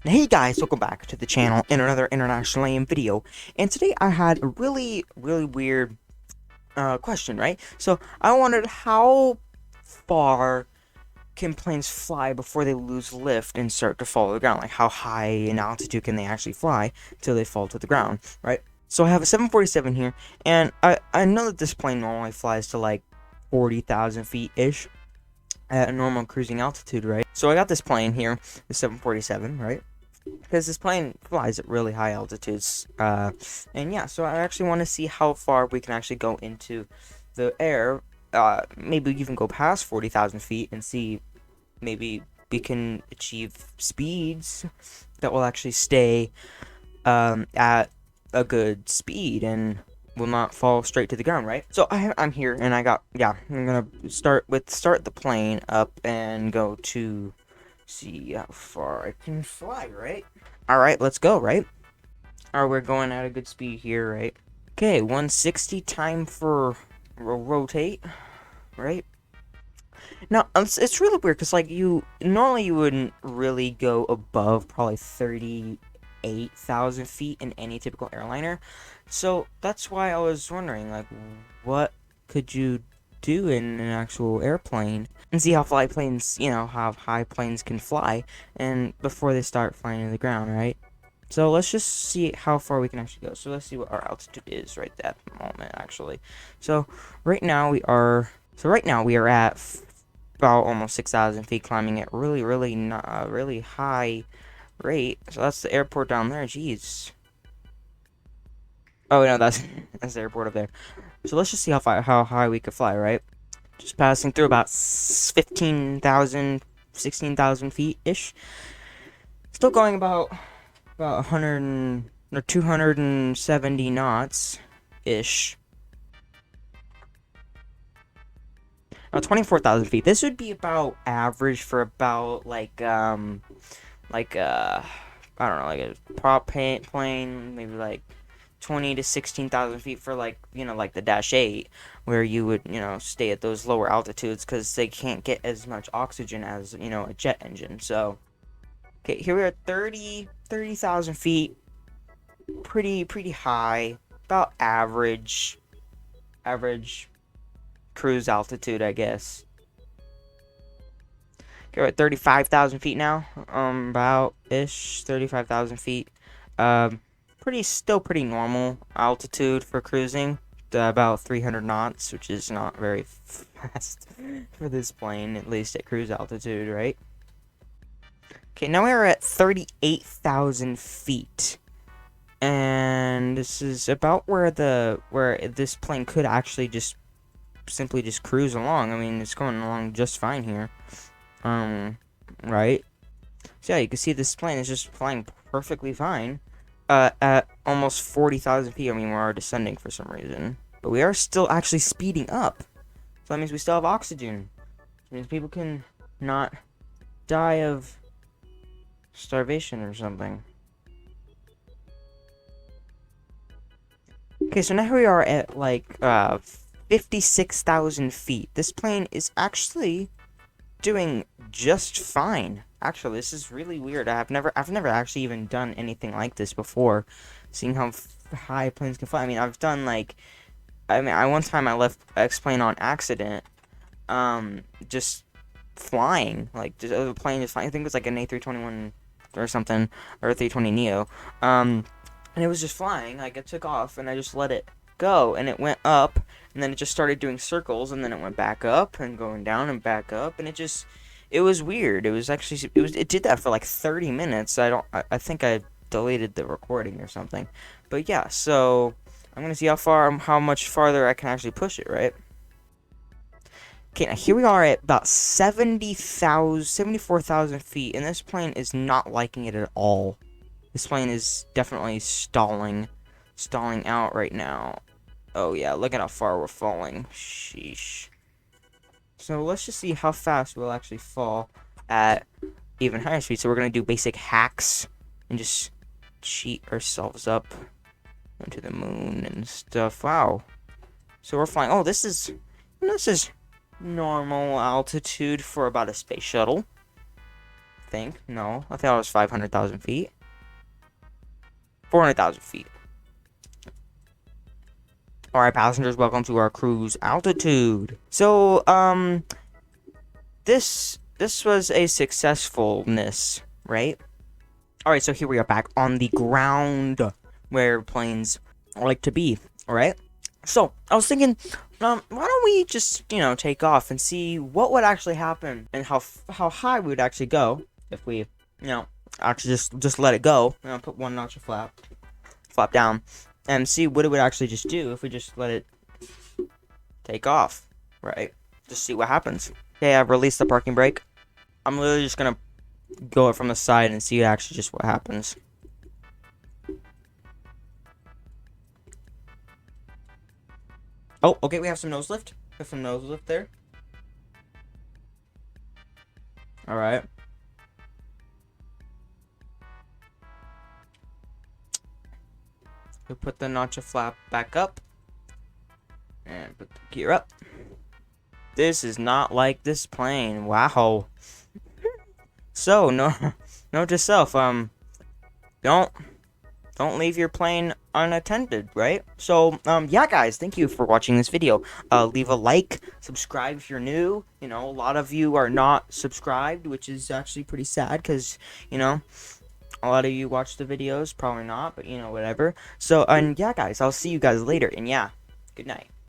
Hey guys, welcome back to the channel in another International AM video. And today I had a really weird question, right? So I wondered how far can planes fly before they lose lift and start to fall to the ground? Like how high in altitude can they actually fly till they fall to the ground, right? So I have a 747 here, and I know that this plane normally flies to like 40,000 feet ish at a normal cruising altitude, right? So I got this plane here, the 747, right? Because this plane flies at really high altitudes. And yeah, so I actually want to see how far we can actually go into the air. Maybe even go past 40,000 feet and see maybe we can achieve speeds that will actually stay at a good speed and will not fall straight to the ground, right? So I'm here and I'm gonna start the plane up and go to see how far I can fly, right? Alright, let's go, right? Alright, we're going at a good speed here, right? Okay, 160, time for rotate, right? Now, it's really weird, because, like, normally you wouldn't really go above probably 38,000 feet in any typical airliner. So, that's why I was wondering, like, what could you do in an actual airplane and see how fly planes, how high planes can fly and before they start flying to the ground, right? So let's just see how far we can actually go. So let's see what our altitude is right at the moment, actually. So right now we are at about almost 6,000 feet, climbing at really high rate. So that's the airport down there. Jeez. Oh no, that's that's the airport up there. So let's just see how high we could fly, right? Just passing through about 15,000, 16,000 feet ish. Still going about 100 or 270 knots ish. 24,000 feet. This would be about average for about like I don't know, like a prop plane, maybe like 20 to 16,000 feet for like the Dash 8, where you would, stay at those lower altitudes because they can't get as much oxygen as, a jet engine. So, okay, here we are 30,000 feet. Pretty high. About average cruise altitude, I guess. Okay, we're at 35,000 feet now. About ish 35,000 feet. Um, still pretty normal altitude for cruising. About 300 knots, which is not very fast for this plane, at least at cruise altitude, right? Okay, now we are at 38,000 feet. And this is about where this plane could actually simply just cruise along. I mean, it's going along just fine here. Right? So yeah, you can see this plane is just flying perfectly fine. At almost 40,000 feet. I mean, we are descending for some reason, but we are still actually speeding up. So that means we still have oxygen. It means people can not die of starvation or something. Okay, so now we are at like 56,000 feet. This plane is actually doing just fine. Actually, this is really weird. I've never actually even done anything like this before, seeing how high planes can fly. I mean, I've done one time I left X plane on accident, just flying, like just a plane just flying. I think it was like an A321 or something, or a 320 Neo, and it was just flying. Like it took off, and I just let it go, and it went up, and then it just started doing circles, and then it went back up and going down and back up, and it was weird. It did that for like 30 minutes. I think I deleted the recording or something. But yeah, so I'm gonna see how much farther I can actually push it, right? Okay, now here we are at about 74,000 feet, and this plane is not liking it at all. This plane is definitely stalling out right now. Oh yeah, look at how far we're falling. Sheesh. So let's just see how fast we'll actually fall at even higher speed. So we're gonna do basic hacks and just cheat ourselves up into the moon and stuff. Wow. So we're flying. Oh, this is normal altitude for about a space shuttle. think. No, I thought it was 500,000 feet. 400,000 feet. Alright, passengers, welcome to our cruise altitude. So, this was a successfulness, right? Alright, so here we are back on the ground where planes like to be, alright? So, I was thinking, why don't we just, take off and see what would actually happen and how high we would actually go if we, actually just let it go. Put one notch of flap down, and see what it would actually just do if we just let it take off, right? Just see what happens. Okay, I've released the parking brake. I'm literally just gonna go it from the side and see actually just what happens. Oh, okay, we have some nose lift. We have some nose lift there. Alright. We put the notch of flap back up. And put the gear up. This is not like this plane. Wow. So, note to self, don't leave your plane unattended, right? So, yeah, guys, thank you for watching this video. Leave a like, subscribe if you're new. A lot of you are not subscribed, which is actually pretty sad, because, a lot of you watch the videos, probably not, but, whatever. So, and yeah, guys, I'll see you guys later, and yeah, good night.